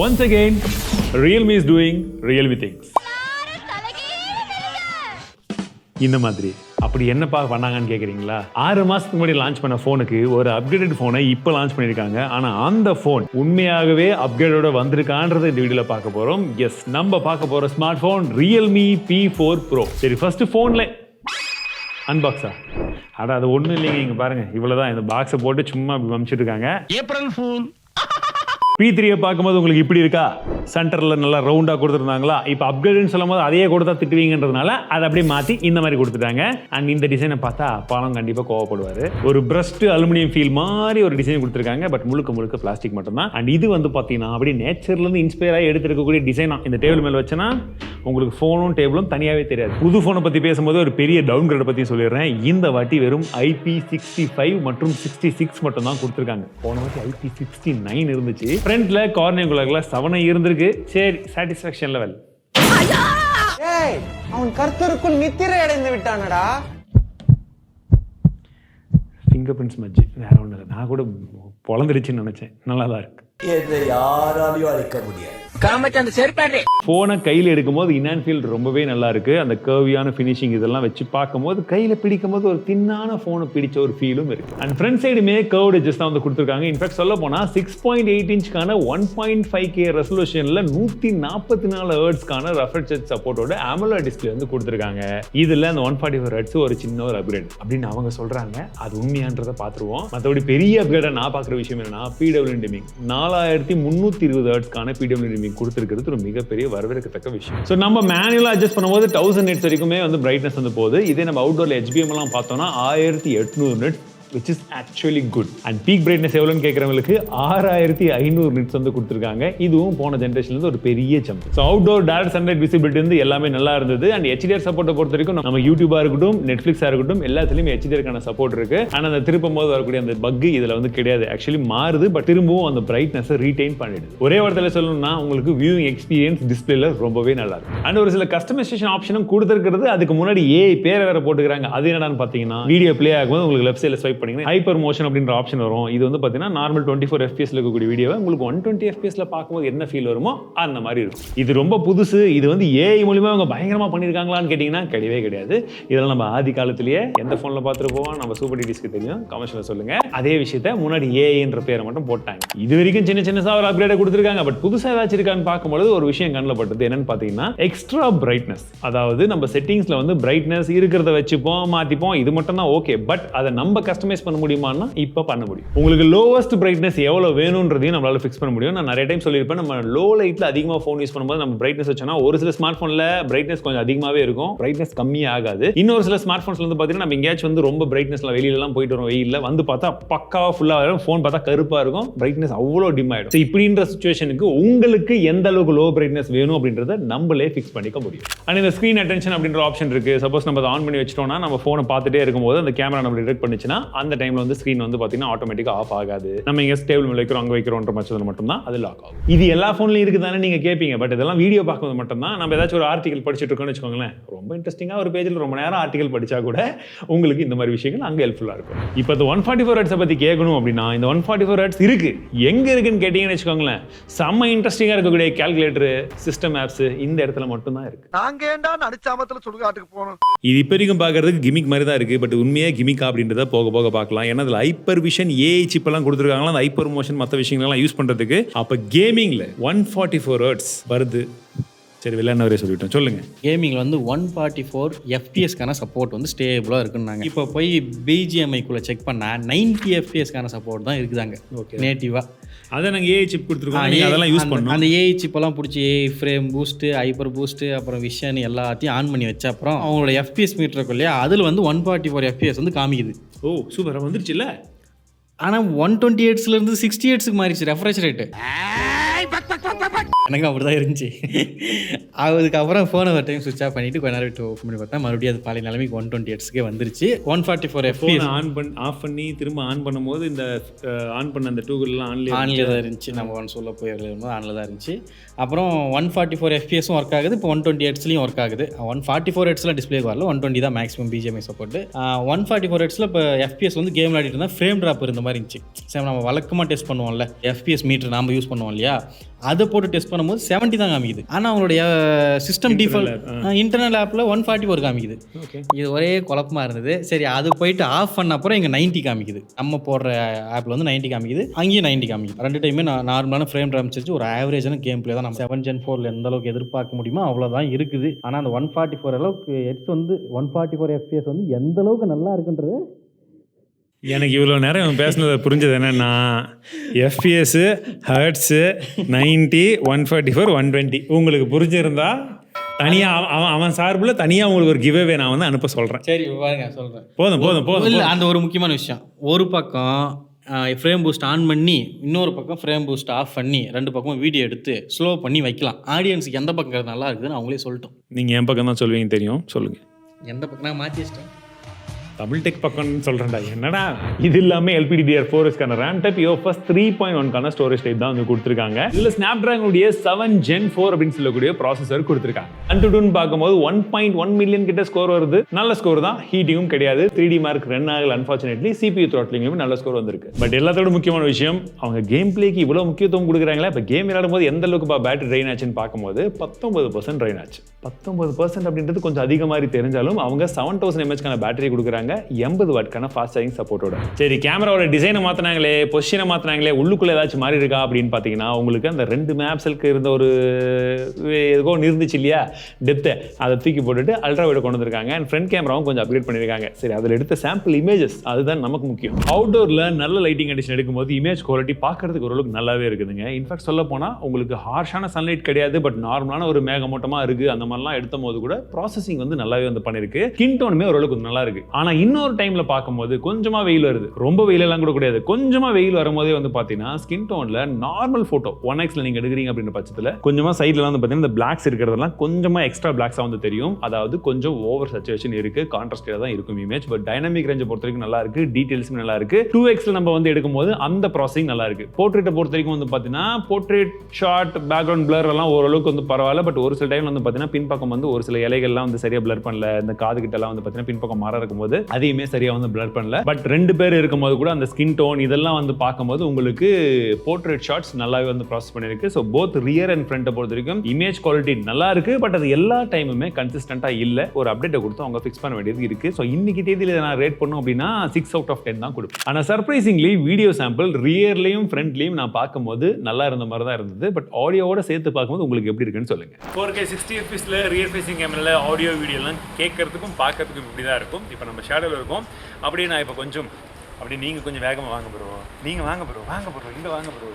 Once again, Realme is doing Realme things. இந்த மாதிரி அப்படி என்னப்பா பண்ணாங்கன்னு கேட்குறீங்களா? 6 மாதத்துக்கு முன்னாடி லான்ச் பண்ண ஃபோனுக்கு ஒரு அப்கிரேடட் ஃபோனை இப்போ லான்ச் பண்ணியிருக்காங்க. ஆனால் அந்த ஃபோன் உண்மையாகவே அப்கிரேடோட வந்திருக்கான்றதை இந்த வீடியோவில் பார்க்க போகிறோம். எஸ், நம்ம பார்க்க போகிற smart phone Realme P4 Pro. சரி, ஃபர்ஸ்ட் ஃபோனில் அன்பாக்ஸா? அட அது ஒன்றும் இல்லைங்க, இங்கே பாருங்கள், இவ்வளோதான். இந்த பாக்ஸை போட்டு சும்மா அப்படி வமிச்சிட்டு இருக்காங்க. April fool. P3 பார்க்கும்போது உங்களுக்கு இப்படி இருக்கா? சென்டரில் நல்லா ரவுண்டாக கொடுத்துருந்தாங்களா? இப்போ அப்கிரேட்னு சொல்லும் போது அதையே கொடுத்தா திட்டுவீங்கன்றதுனால அதை அப்படியே மாற்றி இந்த மாதிரி கொடுத்துட்டாங்க. அண்ட் இந்த டிசைனை பார்த்தா அப்பாலும் கண்டிப்பாக கோவப்படுவார். ஒரு பிரஸ்ட் அலுமினியம் ஃபீல் மாதிரி ஒரு டிசைன் கொடுத்துருக்காங்க. பட் முழுக்க முழுக்க பிளாஸ்டிக் மட்டும்தான். அண்ட் இது வந்து பார்த்தீங்கன்னா அப்படியே நேச்சர்லேருந்து இன்ஸ்பயர் ஆகி எடுத்துருக்கக்கூடிய டிசைனா. இந்த டேபிள் மேலே வச்சேன்னா உங்களுக்கு ஃபோனும் டேபிளும் தனியாகவே தெரியாது. புது ஃபோனை பற்றி பேசும்போது ஒரு பெரிய டவுன் கிரேடை பற்றி சொல்லிடுறேன். இந்த வாட்டி வெறும் IP65 மற்றும் 66 மட்டும் தான் கொடுத்துருக்காங்க. போன வாட்டி IP69 இருந்துச்சு. ஃப்ரண்ட்ல கார்னிங் குலர்ல 7 இருந்திருக்கு. சரி, சாட்டிஸ்ஃபேக்ஷன் லெவல். ஏய், அவன் கர்த்தருக்குள் நித்திரை அடைந்து விட்டானடா. ஃபிங்கர் பிரிண்ட்ஸ் மஜ்ஜி, வேற ஒன்றும் இல்லை. நான் கூட பொழந்துருச்சுன்னு நினைச்சேன். நல்லா தான் இருக்கு. இதை யாராலையும் அழிக்க முடியாது. போனை கையில் எடுக்கும்போது இன் ஃபீல் ரொம்பவே நல்லா இருக்கு. அந்த கர்வியான ஃபினிஷிங் இதெல்லாம் வச்சு பார்க்கும்போது கையில் பிடிக்கும் போது ஒரு தின்னான போனை பிடிச்ச ஒரு ஃபீலும் இருக்கு. அண்ட் ஃப்ரண்ட் சைடுமே கர்வ்டு எட்ஜஸ் தான் வந்து கொடுத்துருக்காங்க. இன்ஃபேக்ட் சொல்ல போனா 6.8 இன்ச்க்கான 1.5K ரெசல்யூஷன்ல 144 ஹெர்ட்ஸ்க்கான ரெஃப்ரெஷ் ரேட் சப்போர்ட்டோட AMOLED டிஸ்பிளே வந்து கொடுத்துருக்காங்க. இதுல அந்த 144 ஹெர்ட்ஸ் ஒரு சின்ன ஒரு அப்கிரேட் அப்படின்னு அவங்க சொல்றாங்க. அது உண்மையான்றதை பார்த்துருவோம். மற்றபடி பெரிய அப்கிரேடா நான் பார்க்குற விஷயம் என்னன்னா PWM டிமிங் 4320 ஹெர்ட்ஸ்க்கான PWM டிமிங் கொடுத்துருக்கிறது ஒரு மிகப்பெரிய வரவேற்கத்தக்க விஷயம். ஸோ நம்ம மேனுவலாக அட்ஜஸ்ட் பண்ணும்போது 1000 nits வரைக்குமே வந்து பிரைட்னஸ் வந்து போகுது. இதே நம்ம அவுட்டோர்ல HBM எல்லாம் பார்த்தோம்னா 1800 nits, which is actually good. And peak brightness எவ்வளோன்னு கேட்குறவங்களுக்கு 6500 nits வந்து கொடுத்துருக்காங்க. இதுவும் போன ஜென்ரேஷன்லேருந்து ஒரு பெரிய jump. So outdoor direct sunlight visibility வந்து எல்லாமே நல்லா இருந்தது. அண்ட் HDR சப்போர்ட்டை பொறுத்த வரைக்கும் நம்ம யூடியூபாக இருக்கட்டும், நெட்ஃப்ளிக்ஸாக இருக்கட்டும், எல்லாத்துலேயுமே HDRக்கான சப்போர்ட் இருக்கு. ஆனால் அந்த திருப்பும் போது வரக்கூடிய அந்த பக் இதில் வந்து கிடையாது. ஆக்சுவலி மாறுது, பட் திரும்பவும் அந்த பிரைட்னஸை ரீடைன் பண்ணிடுது. ஒரே வார்த்தையில் சொல்லணும்னா உங்களுக்கு வியூவிங் எக்ஸ்பீரியன்ஸ் டிஸ்பிளேல ரொம்பவே நல்லா இருக்கும். அண்ட் ஒரு சில கஸ்டமைசேஷன் ஆப்ஷனும் கொடுத்துருக்கிறது. அதுக்கு முன்னாடி பேரை வேற போட்டுக்கிறாங்க. அது என்னடான்னு பார்த்தீங்கன்னா, வீடியோ பிளே ஆகும்போது உங்களுக்கு லெஃப்ட் சைடில் ஸ்வைப் ஹைப்பர் மோஷன் அப்படின்ற ஆப்ஷன் வரும். இது வந்து பார்த்தீங்கன்னா நார்மல் 24 FPS இருக்கக்கூடிய வீடியோவை உங்களுக்கு 120 FPS பார்க்கும்போது என்ன ஃபீல் வருமோ அந்த மாதிரி இருக்கும். இது ரொம்ப புதுசு. இது வந்து AI மூலியமா அவங்க பயங்கரமா பண்ணியிருக்காங்களான்னு கேட்டிங்கன்னா கிடையவே கிடையாது. இதெல்லாம் நம்ம ஆதி காலத்திலேயே எந்த ஃபோனில் பார்த்துருப்போம், நம்ம சூப்பர் டிடிஸ்க்கு தெரியும். கமெண்ட்ஸ்ல சொல்லுங்க. அதே விஷயத்தை முன்னாடி ஏஐன்ற பேரை மட்டும் போட்டாங்க. இது வரைக்கும் சின்ன சின்ன ஒரு அப்கிரேட் கொடுத்துருக்காங்க. பட் புதுசாக ஏதாச்சும் இருக்கான்னு பார்க்கும்போது ஒரு விஷயம் கண்ணில் பட்டது. என்னன்னு பார்த்தீங்கன்னா எக்ஸ்ட்ரா பிரைட்னஸ். அதாவது நம்ம செட்டிங்ஸ்ல வந்து பிரைட்னஸ் இருக்கிறத வச்சுப்போம், மாற்றிப்போம். இது மட்டும் தான் ஓகே. பட் அதை நம்ம கஸ்டமைஸ் பண்ண முடியுமான்னா இப்போ பண்ண முடியும். உங்களுக்கு லோவஸ்ட் பிரைட்னஸ் எவ்வளவு வேணும்ன்றதையும் நம்மளால ஃபிக்ஸ் பண்ண முடியும். நான் நிறைய டைம் சொல்லியிருப்பேன், நம்ம லோ லைட்ல அதிகமாக ஃபோன் யூஸ் பண்ணும்போது நம்ம பிரைட்னஸ் வச்சோம்னா ஒரு சில ஸ்மார்ட் ஃபோன்ல பிரைட்னஸ் கொஞ்சம் அதிகமாகவே இருக்கும், பிரைட்னஸ் கம்மியாக ஆகாது. இன்னொரு சில ஸ்மார்ட் ஃபோன்ஸ்ல வந்து பார்த்தீங்கன்னா நம்ம எங்கேயாச்சும் வந்து ரொம்ப பிரைட்னஸ்ல வெளியிலலாம் போயிட்டு வரும், வெயிலில் வந்து பார்த்தா பக்காவா ஃபுல்லாக இருக்கும், ஃபோன் பார்த்தா கருப்பாக இருக்கும், பிரைட்னஸ் அவ்வளோ டிம் ஆயிடும். இப்படின்ற சுச்சுவேஷனுக்கு உங்களுக்கு எந்த அளவுக்கு லோ பிரைட்னஸ் வேணும் அப்படின்றத நம்மளே ஃபிக்ஸ் பண்ணிக்க முடியும். அண்ட் இந்த ஸ்க்ரீன் அட்டென்ஷன் அப்படின்ற ஆப்ஷன் இருக்கு. சப்போஸ் நம்ம அதை ஆன் பண்ணி வச்சிட்டோம்னா நம்ம ஃபோனை பார்த்துட்டே இருக்கும்போது அந்த கேமரா நம்ம டிடெக்ட் பண்ணிச்சுன்னா அந்த டைம்ல வந்து ஸ்க்ரீன் வந்து பார்த்தீங்கன்னா ஆட்டோமேட்டிக்கா ஆஃப் ஆகாது. நம்ம இங்க டேபிள் மேல வைக்கிறோம், அங்க வைக்கிறோம்ன்ற பட்சத்துல மட்டும் தான் அது லாக் ஆகும். இது எல்லா ஃபோன்லயும் இருக்குதானே நீங்க கேட்பீங்க. பட் இதெல்லாம் வீடியோ பார்க்கும்போது மட்டும் தான். நம்ம ஏதாச்சும் ஒரு ஆர்டிகல் படிச்சுட்டு இருக்கோம்னு வச்சுக்கோங்களேன், ரொம்ப இன்ட்ரெஸ்டிங்கா ஒரு பேஜில் ரொம்ப நேரம் ஆர்டிகல் படிச்சா கூட உங்களுக்கு இந்த மாதிரி விஷயங்கள் அங்கே ஹெல்ப்ஃபுல்லா இருக்கும். இப்போ இந்த 144 ஹெர்ட்ஸ் பத்தி கேட்கணும் அப்படின்னா இந்த 144 ஹெர்ட்ஸ் இருக்கு. எங்க இருக்குன்னு கேட்டீங்கன்னு வச்சுக்கோங்களேன், செம்ம இன்ட்ரெஸ்டிங்கா இருக்கக்கூடிய கால்குலேட்டர், சிஸ்டம் ஆப்ஸ் இந்த இடத்துல மட்டும் தான் இருக்கு. நாங்க ஏண்டா நடிச்சாமத்துல சுடுகாட்டுக்கு போனோம். இது இப்போ வரைக்கும் பார்க்கறதுக்கு கிமிக் மாதிரி தான் இருக்கு. பட் உண்மையா கிமிக்கா அப்படின்றத போக போக பார்க்கலாம். ஏன்னா அதில் ஹைப்பர் விஷன் AI சிப் எல்லாம் கொடுத்துருக்காங்களா, அந்த ஹைப்பர் மோஷன் மற்ற விஷயங்கள்லாம் யூஸ் பண்றதுக்கு. அப்போ கேமிங்ல 144 ஹெர்ட்ஸ் வருது. சரி, விளையாடுறவரே சொல்லிட்டோம், சொல்லுங்க. கேமிங்கில் வந்து 144 FPSக்கான சப்போர்ட் வந்து ஸ்டேபிளாக இருக்குன்னாங்க. இப்போ போய் BGMIக்குள்ளே செக் பண்ணால் 90 FPSக்கான சப்போர்ட் தான் இருக்குதாங்க. ஓகே, நேட்டிவாக. அதை நாங்கள் AI சிப் கொடுத்துருக்கோம், அதெல்லாம் யூஸ் பண்ணோம். அந்த AI சிப்பெல்லாம் பிடிச்சி ஃப்ரேம் பூஸ்ட்டு, ஹைப்பர் பூஸ்ட்டு, அப்புறம் விஷன் எல்லாத்தையும் ஆன் பண்ணி வச்ச அப்புறம் அவங்களோட FPS மீட்டர் இருக்கு இல்லையா, அதில் வந்து 144 FPS வந்து காமிக்குது. ஓ சூப்பராக வந்துருச்சு இல்லை? ஆனால் 120 ஹெர்ட்ஸ்லேருந்து 60 ஹெர்ட்ஸுக்கு மாறிடுச்சு ரெஃப்ரெஷ் ரேட்டு. எனக்கு அப்படி தான் இருந்துச்சு. அதுக்கப்புறம் ஃபோனை ஒரு டைம் சுவிட்ச் ஆஃப் பண்ணிவிட்டு கொஞ்ச நேரம் விட்டு ஓப்பன் பண்ணி பார்த்தா மறுபடியும் அது பழைய நிலைமைக்கு 120 ஹெர்ட்ஸ்க்கே வந்துருச்சு. 144 FPS ஆஃப் பண்ணி திரும்ப ஆன் பண்ணும்போது இந்த ஆன் பண்ண அந்த டூகள்லாம் ஆன்லேயே தான் இருந்துச்சு. நம்ம ஒன் சொல்ல போய் வரும்போது ஆனில் தான் இருந்துச்சு. அப்புறம் 144 FPSும் ஒர்க் ஆகுது. இப்போ 120 ஹெர்ட்ஸ்லையும் ஒர்க் ஆகுது. 144 ஹெர்ட்ஸில் டிஸ்பிளே வரல, 120 தான் மேக்ஸிமம் BGMI சப்போர்ட்டு. 144 ஹெர்ட்ஸில் இப்போ FPS வந்து கேம் விளையாடிட்டு இருந்தால் ஃப்ரேம் ட்ராப் இருந்த மாதிரி இருந்துச்சு. சரி, நம்ம வழக்கமாக டெஸ்ட் பண்ணுவோம்ல, FPS மீட்டர் நாம் யூஸ் பண்ணுவோம் இல்லையா, அதை போட்டு டெஸ்ட் பண்ணும்போது 70 தான் காமிக்குது. ஆனால் அவங்களுடைய சிஸ்டம் டிஃபால்ட் இன்டர்னல் ஆப்பில் 144 காமிக்குது. இது ஒரே குழப்பமாக இருந்தது. சரி, அது போயிட்டு ஆஃப் பண்ண அப்புறம் இங்கே 90 காமிக்குது. நம்ம போடுற ஆப்பில் வந்து 90 காமிக்குது, அங்கேயும் 90 காமிக்குது. ரெண்டு டைமே நார்மலான ஃப்ரேம் காமிச்சிச்சு. ஒரு ஆவரேஜான கேம் பிளே தான் நம்ம 7 Gen 4 எந்த அளவுக்கு எதிர்பார்க்க முடியுமோ அவ்வளோதான் இருக்குது. ஆனால் அந்த 144 அளவுக்கு ஹெட்ஸ் வந்து 144 FPS வந்து எந்த அளவுக்கு நல்லா இருக்குன்றது எனக்கு இவ்வளோ நேரம் பேசுனதை புரிஞ்சது என்னென்னா, எஃப்பிஎஸ்ஸு, ஹர்ட்ஸு, 90, 144, 120 உங்களுக்கு புரிஞ்சிருந்தா தனியாக அவன் சார்பில் தனியாக உங்களுக்கு ஒரு கிவ்அவே நான் வந்து அனுப்ப சொல்கிறேன். சரி பாருங்க, சொல்கிறேன். போதும். இல்லை, அந்த ஒரு முக்கியமான விஷயம், ஒரு பக்கம் ஃப்ரேம் பூஸ்ட் ஆன் பண்ணி இன்னொரு பக்கம் ஃப்ரேம் பூஸ்ட் ஆஃப் பண்ணி 2 பக்கமும் வீடியோ எடுத்து ஸ்லோ பண்ணி வைக்கலாம். ஆடியன்ஸுக்கு எந்த பக்கம் நல்லா இருக்குதுன்னு அவங்களே சொல்லிட்டோம். நீங்கள் என் பக்கம் தான் சொல்வீங்க தெரியும், சொல்லுங்கள். எந்த பக்கம் நான் மாற்றி வச்சிட்டேன், தமிழ் டெக் பக்கம்னு சொல்கிறேன்டா. என்னடா இது இல்லாமல் LPDDR4க்கான ரேம் டைப் யோஃபஸ் 3.1க்கான ஸ்டோரேஜ் டைப் தான் வந்து கொடுத்துருக்காங்க. இதில் ஸ்னாப்ட்ராகனுடைய 7 Gen 4 அப்படின்னு சொல்லக்கூடிய ப்ராசஸர் கொடுத்துருக்காங்க. அன்டுன்னு பார்க்கும்போது 1.1 மில்லியன் கிட்ட ஸ்கோர் வருது. நல்ல ஸ்கோர் தான், ஹீட்டிங்கும் கிடையாது, 3D மார்க் ரன் ஆகல. அன்ஃபார்ச்சுனேட்லி CPU த்ராட்லிங்கும் நல்ல ஸ்கோர் வந்திருக்கு. பட் எல்லாத்தோட முக்கியமான விஷயம், அவங்க கேம் பிளேக்கு இவ்வளோ முக்கியத்துவம் கொடுக்குறாங்களா. இப்போ கேம் விளையாடும் போது எந்த அளவுக்கு பேட்டரி ட்ரைன் ஆச்சுன்னு பார்க்கும்போது 19% ட்ரைன் ஆச்சு. 19% அப்படின்றது கொஞ்சம் அதிக மாதிரி தெரிஞ்சாலும் அவங்க 7000 mAhக்கான பேட்டரி கொடுக்குறாங்க, 80 வாட்க்கான ஃபாஸ்ட் சார்ஜிங் சப்போர்ட்டோட. சரி, கேமராவோட டிசைனை மாற்றினாங்களே, பொசிஷனை மாற்றினாங்களே, உள்ளுக்குள்ளே ஏதாச்சும் மாறி இருக்கா அப்படின்னு பார்த்தீங்கன்னா, உங்களுக்கு அந்த 2 மெகாபிக்சலுக்கு இருந்த ஒரு ஏதோ இருந்துச்சு இல்லையா டெப்த்தை, அதை தூக்கி போட்டுட்டு அல்ட்ரா வைட் கொண்டு வந்திருக்காங்க. அண்ட் ஃப்ரண்ட் கேமராவும் கொஞ்சம் அப்கிரேட் பண்ணியிருக்காங்க. சரி, அதில் எடுத்த சாம்பிள் இமேஜஸ் அதுதான் நமக்கு முக்கியம். அவுட்டோரில் நல்ல லைட்டிங் கண்டிஷன் எடுக்கும்போது இமேஜ் குவாலிட்டி பார்க்கறதுக்கு ஓரளவுக்கு நல்லாவே இருக்குதுங்க. இன்ஃபேக்ட் சொல்ல போனால் உங்களுக்கு ஹார்ஷான சன்லைட் கிடையாது, பட் நார்மலான ஒரு மேகமூட்டமாக இருக்குது, அந்த மாதிரிலாம் எடுத்த போது கூட ப்ராசஸிங் வந்து நல்லாவே வந்து பண்ணியிருக்கு. ஸ்கின் டோனுமே ஓரளவுக்கு நல்லா இருக்கு. ஆனால் இன்னொரு டைம்ல பார்க்கும்போது கொஞ்சமா வெயில் வருது, ரொம்ப வெயிலெல்லாம் கூட கிடையாது, கொஞ்சமா வெயில் வரும்போதே வந்து பார்த்தீங்கன்னா ஸ்கின் டோன்ல நார்மல் ஃபோட்டோ 1xல நீங்க எடுக்கிறீங்க அப்படின்ற பட்சத்தில் கொஞ்சமா சைட்ல வந்து பார்த்தீங்கன்னா இந்த பிளாக்ஸ் இருக்கிறதெல்லாம் கொஞ்சமா எக்ஸ்ட்ரா பிளாக்ஸா வந்து தெரியும். அதாவது கொஞ்சம் ஓவர் சேச்சுரேஷன் இருக்கு, கான்ட்ராஸ்டா தான் இருக்கும் இமேஜ். பட் டைனமிக் ரேஞ்சை பொறுத்த வரைக்கும் நல்லா இருக்கு, டீடைல்ஸும் நல்லா இருக்கு. 2xல நம்ம வந்து எடுக்கும்போது அந்த ப்ராசஸிங் நல்லா இருக்கு. போர்ட்ரேட்டை பொறுத்த வரைக்கும் வந்து பார்த்தீங்கன்னா போர்ட்ரேட் ஷார்ட் பேக்ரவுண்ட் பிளர் எல்லாம் ஓரளவுக்கு வந்து பரவாயில்ல. பட் ஒரு சில டைம்ல வந்து பார்த்தீங்கன்னா பின்பக்கம் வந்து ஒரு சில இலைகள்லாம் வந்து சரியா பிளர் பண்ணல, இந்த காது கிட்ட எல்லாம் வந்து பார்த்தீங்கன்னா பின்பக்கம் மரம் இருக்கும்போது அதையுமே சரியா வந்து பிளர் பண்ணல. பட் 2 பேர் இருக்கும்போது கூட அந்த ஸ்கின் டோன் இதெல்லாம் வந்து பார்க்கும்போது உங்களுக்கு போர்ட்ரேட் ஷாட்ஸ் நல்லாவே வந்து ப்ராசஸ் பண்ணிருக்கு. ஸோ போத் ரியர் அண்ட் ஃப்ரண்ட்டை பொறுத்த வரைக்கும் இமேஜ் குவாலிட்டி நல்லா இருக்கு. பட் அது எல்லா டைமுமே கன்சிஸ்டன்டா இல்ல, ஒரு அப்டேட்டை கொடுத்து அவங்க ஃபிக்ஸ் பண்ண வேண்டியது இருக்கு. ஸோ இன்னைக்கு தேதியில் நான் ரேட் பண்ணும் அப்படின்னா 6 out of 10 தான் கொடுப்பேன். ஆனால் சர்ப்ரைசிங்லி வீடியோ சாம்பிள் ரியர்லையும் ஃப்ரண்ட்லையும் நான் பார்க்கும்போது நல்லா இருந்த மாதிரி தான் இருந்தது. பட் ஆடியோவோட சேர்த்து பார்க்கும்போது உங்களுக்கு எப்படி இருக்குன்னு சொல்லுங்க. 4K 60 fps ரியர் ஃபேசிங் கேமரால ஆடியோ வீடியோலாம் கேட்கறதுக்கும் பார்க்கறதுக்கும் இப்படி தான் இருக்கும். இப்போ நம்ம ஷேடோவில் இருக்கும். அப்படியே நான் இப்போ கொஞ்சம் அப்படி நீங்கள் கொஞ்சம் வேகமாக வாங்க ப்ரோ, நீங்கள் வாங்க ப்ரோ இங்கே வாங்க ப்ரோ.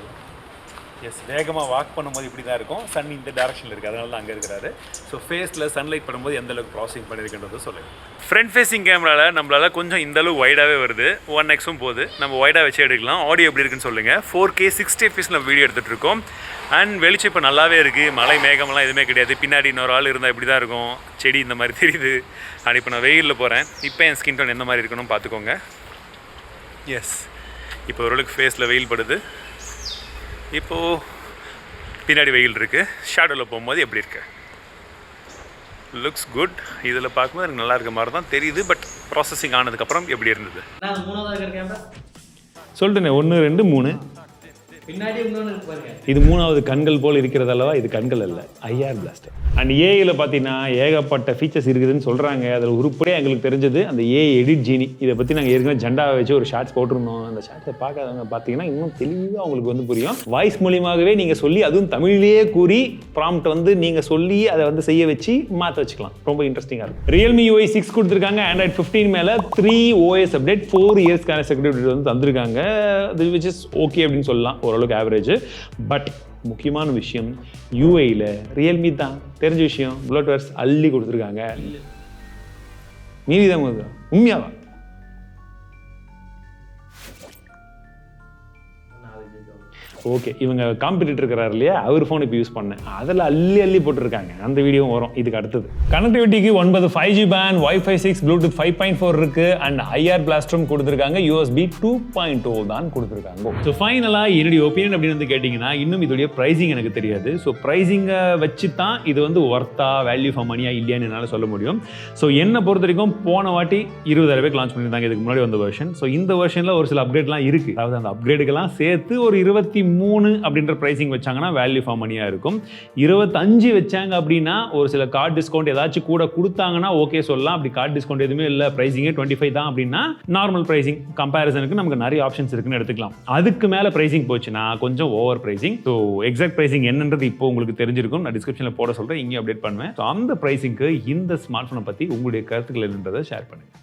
எஸ், வேகமாக வாக் பண்ணும்போது இப்படி தான் இருக்கும். சன் இந்த டேரக்ஷனில் இருக்குது, அதனால தான் அங்கே இருக்கிறாரு. ஸோ ஃபேஸில் சன்லைட் படும்போது எந்த அளவுக்கு ப்ராசஸிங் பண்ணியிருக்கின்றது சொல்லுங்கள். ஃப்ரண்ட் ஃபேஸிங் கேமராவில் நம்மளால் கொஞ்சம் இந்த அளவு வைடாகவே வருது, 1xம் போகுது. நம்ம வைடாக வச்சு எடுக்கலாம். ஆடியோ எப்படி இருக்குன்னு சொல்லுங்கள். 4K 60 fps நம்ம வீடியோ எடுத்துகிட்டு இருக்கோம். அண்ட் வெளிச்சம் இப்போ நல்லாவே இருக்குது, மழை மேகமெல்லாம் எதுவுமே கிடையாது. பின்னாடி இன்னொரு ஆள் இருந்தால் இப்படி தான் இருக்கும், செடி இந்த மாதிரி தெரியுது. அண்ட் இப்போ நான் வெயிலில் போகிறேன். இப்போ என் ஸ்கின் டோன் எந்த மாதிரி இருக்கணும் பார்த்துக்கோங்க. எஸ், இப்போ ஓரளவுக்கு ஃபேஸில் வெயில் படுது. இப்போது பின்னாடி வெயில் இருக்குது. ஷேடோவில் போகும்போது எப்படி இருக்கு? Looks good. இதில் பார்க்கும்போது எனக்கு நல்லா இருக்க மாதிரி தான் தெரியுது. பட் ப்ராசஸிங் ஆனதுக்கப்புறம் எப்படி இருந்தது சொல்லிட்டேனே, 1 2 3 பின்னாடி பாருங்க. இது 3வது கண்கள் போல் இருக்கிறது அல்லவா, இது கண்கள் அல்ல, ஐஆர் பிளாஸ்டர். அண்ட் ஏஐயில் பார்த்தீங்கன்னா ஏகப்பட்ட ஃபீச்சர்ஸ் இருக்குதுன்னு சொல்கிறாங்க. அதில் உருப்படியாக எங்களுக்கு தெரிஞ்சது அந்த ஏஐ எடிட் ஜீனி. இதை பற்றி நாங்கள் ஏற்கனவே ஜெண்டாவை வச்சு ஒரு ஷார்ட்ஸ் போட்டிருந்தோம். அந்த ஷார்ட்ஸை பார்க்காதவங்க பார்த்தீங்கன்னா இன்னும் தெளிவாக உங்களுக்கு வந்து புரியும். வாய்ஸ் மூலியமாகவே நீங்கள் சொல்லி, அதுவும் தமிழ்லேயே கூறி ப்ராம்ப்ட் வந்து நீங்கள் சொல்லி அதை வந்து செய்ய வச்சு மாற்ற வச்சுக்கலாம். ரொம்ப இன்ட்ரெஸ்டிங்காக இருக்கும். Realme UI 6 கொடுத்துருக்காங்க. Android 15 மேலே 3 OS அப்டேட், 4 இயர்ஸ்க்கான செக்யூரிட்டி வந்து தந்திருக்காங்க. விச் இஸ் ஓகே அப்படின்னு சொல்லலாம், ஓரளவுக்கு ஆவரேஜ். பட் முக்கியமான விஷயம், யூஐயில் ரியல்மி தான் தெரிஞ்ச விஷயம். ப்ளோட்வேர்ஸ் அள்ளி கொடுத்துருக்காங்க. மீதி தான் உண்மையாவா? ஓகே, இவங்க காம்படிட்டர் இருக்கிறார் இல்லையா, அவர் ஃபோன் இப்போ யூஸ் பண்ணேன், அதில் அள்ளி போட்டிருக்காங்க. அந்த வீடியோவும் வரும் இதுக்கு அடுத்தது. கனெக்டிவிட்டிக்கு 9 5G பேண்ட், Wi-Fi 6, Bluetooth 5.4 இருக்கு. அண்ட் ஐஆர் பிளாஸ்டரும் கொடுத்துருக்காங்க. USB 2.0 தான் கொடுத்துருக்காங்க. ஸோ ஃபைனலாக என்னுடைய ஒப்பீனியன் அப்படின்னு வந்து கேட்டிங்கன்னா, இன்னும் இதோடைய ப்ரைஸிங் எனக்கு தெரியாது. ஸோ ப்ரைஸிங்கை வச்சு தான் இது வந்து ஒர்த்தா, வேல்யூ ஃபார் மணியா இல்லையான்னு என்னால் சொல்ல முடியும். ஸோ என்னை பொறுத்த வரைக்கும் போன வாட்டி 20,000 ரூபாய்க்கு லான்ச் பண்ணியிருந்தாங்க இதுக்கு முன்னாடி வந்த வெர்ஷன். ஸோ இந்த வெர்ஷனில் ஒரு சில அப்கிரேட்லாம் இருக்குது. அதாவது அந்த அப்கிரேடுக்கெல்லாம் சேர்த்து ஒரு 23 23 அப்படின்ற ப்ரைசிங் வச்சாங்கன்னா வேல்யூ ஃபார் மணியாக இருக்கும். 25 வச்சாங்க அப்படின்னா ஒரு சில கார்டு டிஸ்கவுண்ட் ஏதாச்சும் கூட கொடுத்தாங்கன்னா ஓகே சொல்லலாம். அப்படி கார்டு டிஸ்கவுண்ட் எதுவுமே இல்லை, ப்ரைசிங்கே 25 தான் அப்படின்னா நார்மல் ப்ரைசிங் கம்பேரிசனுக்கு நமக்கு நிறைய ஆப்ஷன்ஸ் இருக்குன்னு எடுத்துக்கலாம். அதுக்கு மேலே ப்ரைசிங் போச்சுன்னா கொஞ்சம் over pricing. So exact pricing என்னன்றது இப்போ உங்களுக்கு தெரிஞ்சிருக்கும். நான் டிஸ்கிரிப்ஷனில் போட சொல்கிறேன், இங்கேயும் அப்டேட் பண்ணுவேன். ஸோ அந்த ப்ரைசிங்க்கு இந்த ஸ்மார்ட் ஃபோனை பற்றி உங்களுடைய கருத்துக்கள் என்னன்றதை ஷேர் பண்ணுங்கள்.